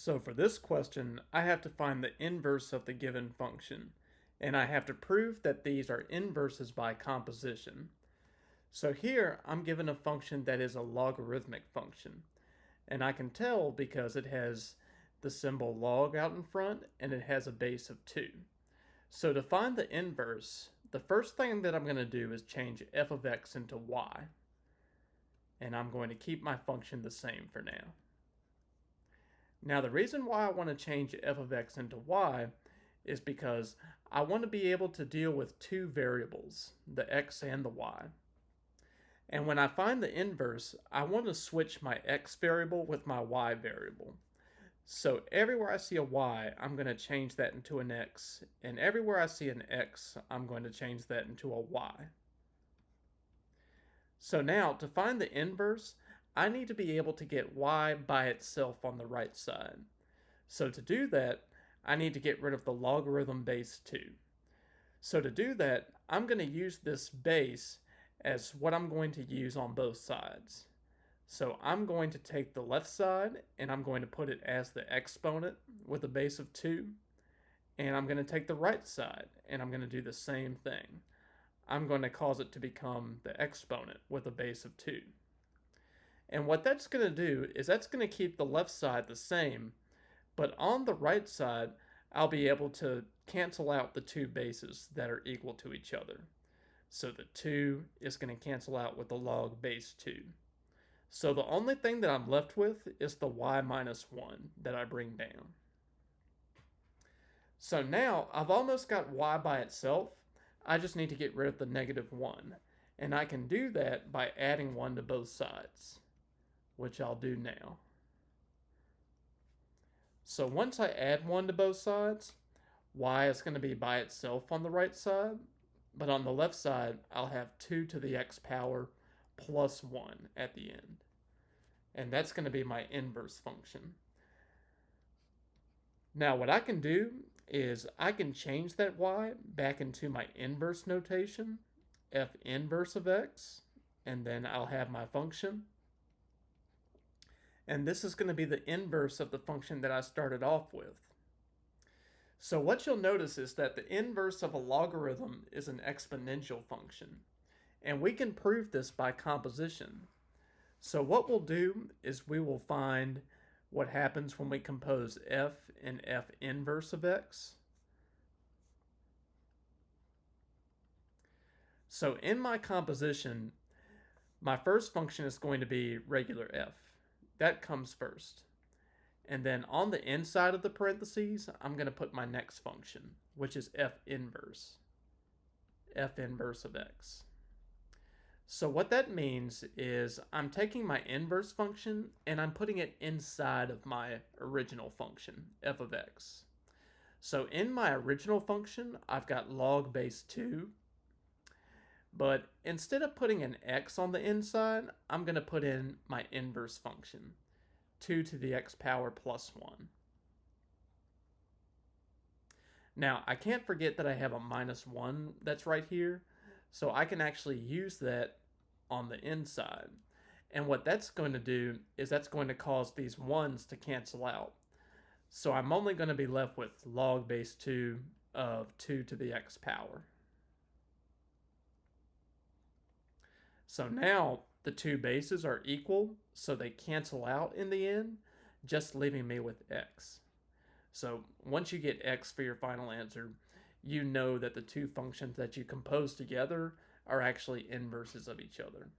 So for this question, I have to find the inverse of the given function, and I have to prove that these are inverses by composition. So here, I'm given a function that is a logarithmic function, and I can tell because it has the symbol log out in front, and it has a base of 2. So to find the inverse, the first thing that I'm going to do is change f of x into y, and I'm going to keep my function the same for now. Now the reason why I want to change f of x into y is because I want to be able to deal with two variables, the x and the y. And when I find the inverse, I want to switch my x variable with my y variable. So everywhere I see a y, I'm going to change that into an x, and everywhere I see an x, I'm going to change that into a y. So now, to find the inverse, I need to be able to get y by itself on the right side. So to do that, I need to get rid of the logarithm base 2. So to do that, I'm going to use this base as what I'm going to use on both sides. So I'm going to take the left side and I'm going to put it as the exponent with a base of 2. And I'm going to take the right side and I'm going to do the same thing. I'm going to cause it to become the exponent with a base of 2. And what that's going to do is that's going to keep the left side the same, but on the right side, I'll be able to cancel out the two bases that are equal to each other. So the 2 is going to cancel out with the log base 2. So the only thing that I'm left with is the y minus 1 that I bring down. So now I've almost got y by itself. I just need to get rid of the negative 1. And I can do that by adding 1 to both sides, which I'll do now. So once I add 1 to both sides, y is going to be by itself on the right side, but on the left side, I'll have 2 to the x power plus 1 at the end. And that's going to be my inverse function. Now what I can do is I can change that y back into my inverse notation, f inverse of x, and then I'll have my function. And this is going to be the inverse of the function that I started off with. So what you'll notice is that the inverse of a logarithm is an exponential function. And we can prove this by composition. So what we'll do is we will find what happens when we compose f and f inverse of x. So in my composition, my first function is going to be regular f. That comes first. And then on the inside of the parentheses, I'm going to put my next function, which is f inverse of x. So what that means is I'm taking my inverse function and I'm putting it inside of my original function, f of x. So in my original function, I've got log base 2. But instead of putting an x on the inside, I'm going to put in my inverse function, 2 to the x power plus 1. Now, I can't forget that I have a minus 1 that's right here, so I can actually use that on the inside. And what that's going to do is that's going to cause these 1's to cancel out. So I'm only going to be left with log base 2 of 2 to the x power. So now the two bases are equal, so they cancel out in the end, just leaving me with x. So once you get x for your final answer, you know that the two functions that you compose together are actually inverses of each other.